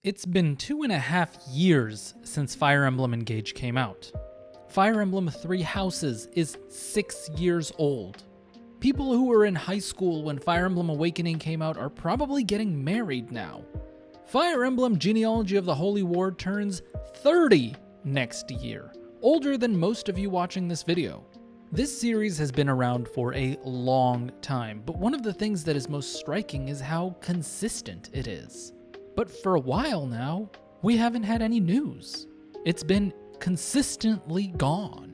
It's been 2.5 years since Fire Emblem Engage came out. Fire Emblem Three Houses is 6 years old. People who were in high school when Fire Emblem Awakening came out are probably getting married now. Fire Emblem Genealogy of the Holy War turns 30 next year, older than most of you watching this video. This series has been around for a long time, but one of the things that is most striking is how consistent it is. But for a while now, we haven't had any news. It's been consistently gone.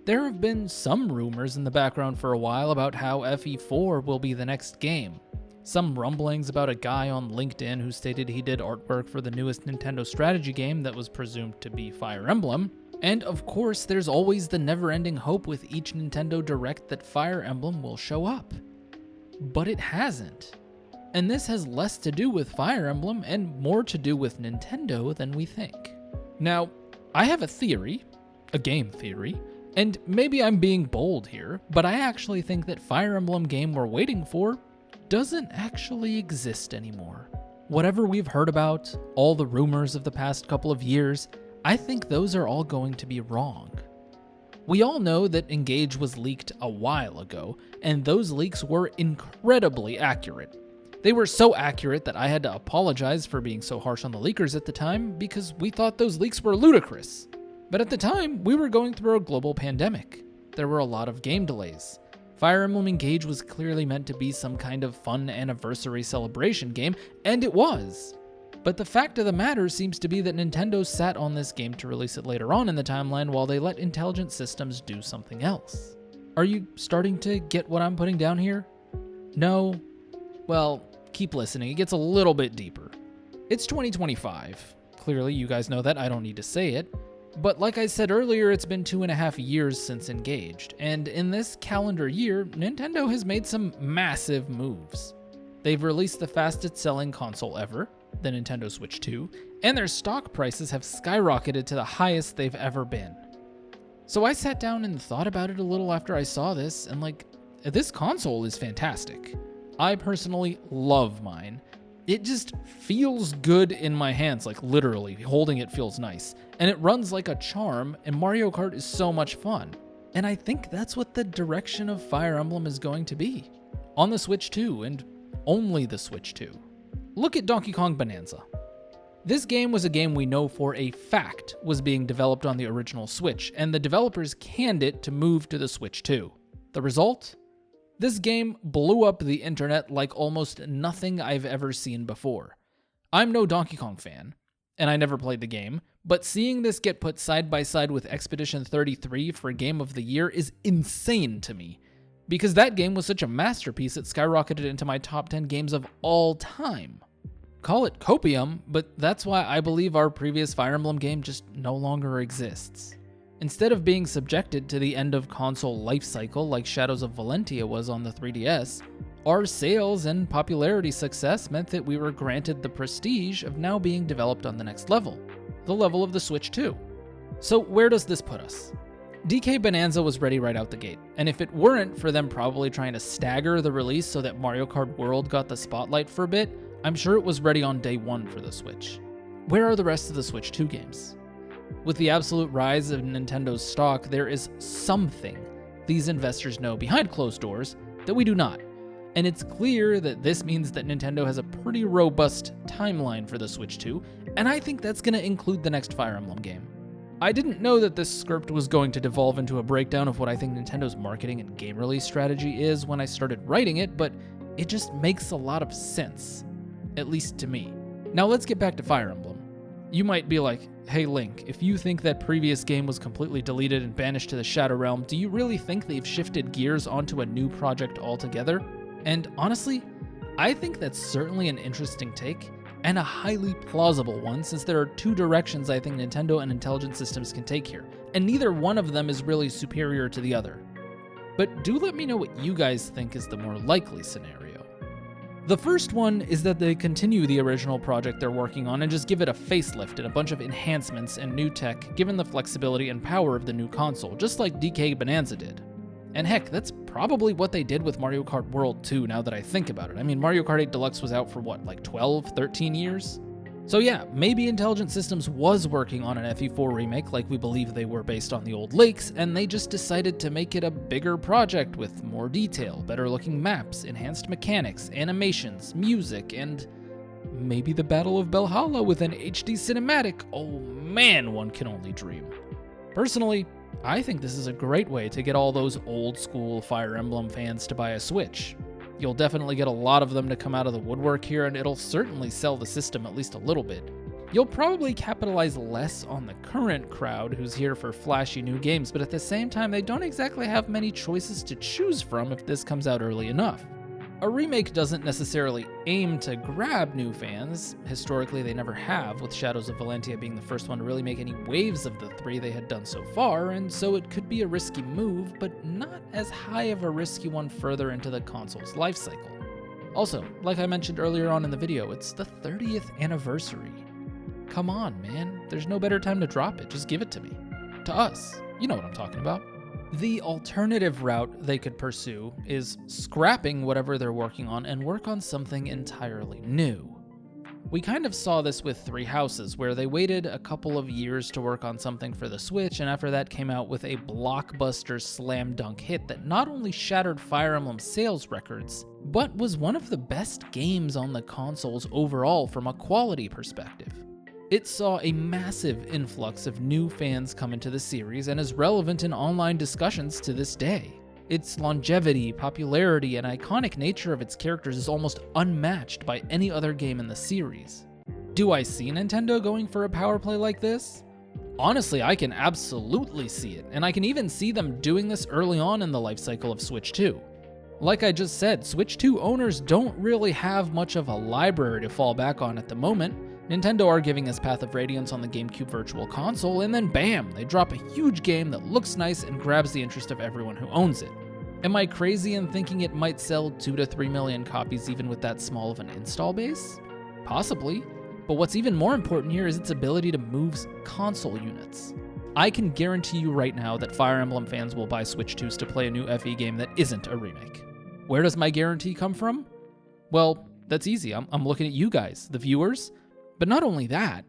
There have been some rumors in the background for a while about how FE4 will be the next game. Some rumblings about a guy on LinkedIn who stated he did artwork for the newest Nintendo strategy game that was presumed to be Fire Emblem. And of course, there's always the never-ending hope with each Nintendo Direct that Fire Emblem will show up. But it hasn't. And this has less to do with Fire Emblem and more to do with Nintendo than we think. Now, I have a theory, a game theory, and maybe I'm being bold here, but I actually think that Fire Emblem game we're waiting for doesn't actually exist anymore. Whatever we've heard about, all the rumors of the past couple of years, I think those are all going to be wrong. We all know that Engage was leaked a while ago, and those leaks were incredibly accurate. They were so accurate that I had to apologize for being so harsh on the leakers at the time because we thought those leaks were ludicrous. But at the time, we were going through a global pandemic. There were a lot of game delays. Fire Emblem Engage was clearly meant to be some kind of fun anniversary celebration game, and it was. But the fact of the matter seems to be that Nintendo sat on this game to release it later on in the timeline while they let Intelligent Systems do something else. Are you starting to get what I'm putting down here? No? Well, keep listening, it gets a little bit deeper. It's 2025. Clearly, you guys know that, I don't need to say it. But like I said earlier, it's been 2.5 years since Engaged, and in this calendar year, Nintendo has made some massive moves. They've released the fastest selling console ever, the Nintendo Switch 2, and their stock prices have skyrocketed to the highest they've ever been. So I sat down and thought about it a little after I saw this, and this console is fantastic. I personally love mine. It just feels good in my hands, literally, holding it feels nice. And it runs like a charm, and Mario Kart is so much fun. And I think that's what the direction of Fire Emblem is going to be. On the Switch 2, and only the Switch 2. Look at Donkey Kong Bonanza. This game was a game we know for a fact was being developed on the original Switch, and the developers canned it to move to the Switch 2. The result? This game blew up the internet like almost nothing I've ever seen before. I'm no Donkey Kong fan, and I never played the game, but seeing this get put side by side with Expedition 33 for Game of the Year is insane to me, because that game was such a masterpiece it skyrocketed into my top 10 games of all time. Call it copium, but that's why I believe our previous Fire Emblem game just no longer exists. Instead of being subjected to the end of console life cycle like Shadows of Valentia was on the 3DS, our sales and popularity success meant that we were granted the prestige of now being developed on the next level, the level of the Switch 2. So where does this put us? DK Bonanza was ready right out the gate, and if it weren't for them probably trying to stagger the release so that Mario Kart World got the spotlight for a bit, I'm sure it was ready on day one for the Switch. Where are the rest of the Switch 2 games? With the absolute rise of Nintendo's stock, there is something these investors know behind closed doors that we do not. And it's clear that this means that Nintendo has a pretty robust timeline for the Switch 2, and I think that's going to include the next Fire Emblem game. I didn't know that this script was going to devolve into a breakdown of what I think Nintendo's marketing and game release strategy is when I started writing it, but it just makes a lot of sense, at least to me. Now let's get back to Fire Emblem. You might be like, hey Link, if you think that previous game was completely deleted and banished to the Shadow Realm, do you really think they've shifted gears onto a new project altogether? And honestly, I think that's certainly an interesting take, and a highly plausible one since there are two directions I think Nintendo and Intelligent Systems can take here, and neither one of them is really superior to the other. But do let me know what you guys think is the more likely scenario. The first one is that they continue the original project they're working on and just give it a facelift and a bunch of enhancements and new tech given the flexibility and power of the new console, just like DK Bonanza did. And heck, that's probably what they did with Mario Kart World 2 now that I think about it. I mean, Mario Kart 8 Deluxe was out for 12, 13 years? So yeah, maybe Intelligent Systems was working on an FE4 remake like we believe they were based on the old lakes, and they just decided to make it a bigger project with more detail, better looking maps, enhanced mechanics, animations, music, and maybe the Battle of Belhalla with an HD cinematic. Oh man, one can only dream. Personally, I think this is a great way to get all those old school Fire Emblem fans to buy a Switch. You'll definitely get a lot of them to come out of the woodwork here, and it'll certainly sell the system at least a little bit. You'll probably capitalize less on the current crowd who's here for flashy new games, but at the same time, they don't exactly have many choices to choose from if this comes out early enough. A remake doesn't necessarily aim to grab new fans. Historically, they never have, with Shadows of Valentia being the first one to really make any waves of the three they had done so far, and so it could be a risky move, but not as high of a risky one further into the console's lifecycle. Also, like I mentioned earlier on in the video, it's the 30th anniversary. Come on, man. There's no better time to drop it. Just give it to me. To us. You know what I'm talking about. The alternative route they could pursue is scrapping whatever they're working on and work on something entirely new. We kind of saw this with Three Houses, where they waited a couple of years to work on something for the Switch, and after that came out with a blockbuster slam dunk hit that not only shattered Fire Emblem sales records, but was one of the best games on the consoles overall from a quality perspective. It saw a massive influx of new fans come into the series and is relevant in online discussions to this day. Its longevity, popularity, and iconic nature of its characters is almost unmatched by any other game in the series. Do I see Nintendo going for a power play like this? Honestly, I can absolutely see it, and I can even see them doing this early on in the life cycle of Switch 2. Like I just said, Switch 2 owners don't really have much of a library to fall back on at the moment. Nintendo are giving us Path of Radiance on the GameCube Virtual Console, and then bam, they drop a huge game that looks nice and grabs the interest of everyone who owns it. Am I crazy in thinking it might sell 2 to 3 million copies even with that small of an install base? Possibly, but what's even more important here is its ability to move console units. I can guarantee you right now that Fire Emblem fans will buy Switch 2s to play a new FE game that isn't a remake. Where does my guarantee come from? Well, that's easy. I'm looking at you guys, the viewers. But not only that,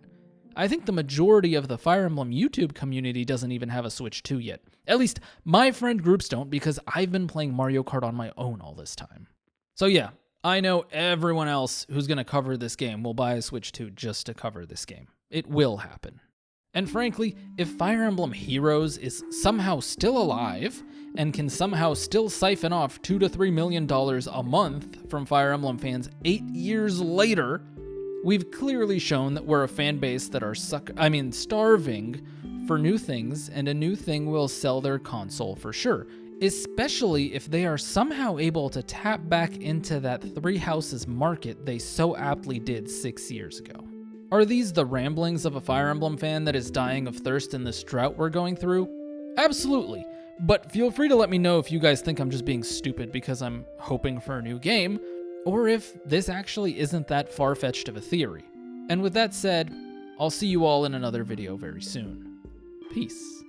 I think the majority of the Fire Emblem YouTube community doesn't even have a Switch 2 yet. At least my friend groups don't, because I've been playing Mario Kart on my own all this time. So yeah, I know everyone else who's going to cover this game will buy a Switch 2 just to cover this game. It will happen. And frankly, if Fire Emblem Heroes is somehow still alive and can somehow still siphon off $2 to $3 million a month from Fire Emblem fans 8 years later, we've clearly shown that we're a fan base that are starving for new things, and a new thing will sell their console for sure, especially if they are somehow able to tap back into that Three Houses market they so aptly did 6 years ago. Are these the ramblings of a Fire Emblem fan that is dying of thirst in this drought we're going through? Absolutely, but feel free to let me know if you guys think I'm just being stupid because I'm hoping for a new game, or if this actually isn't that far-fetched of a theory. And with that said, I'll see you all in another video very soon. Peace.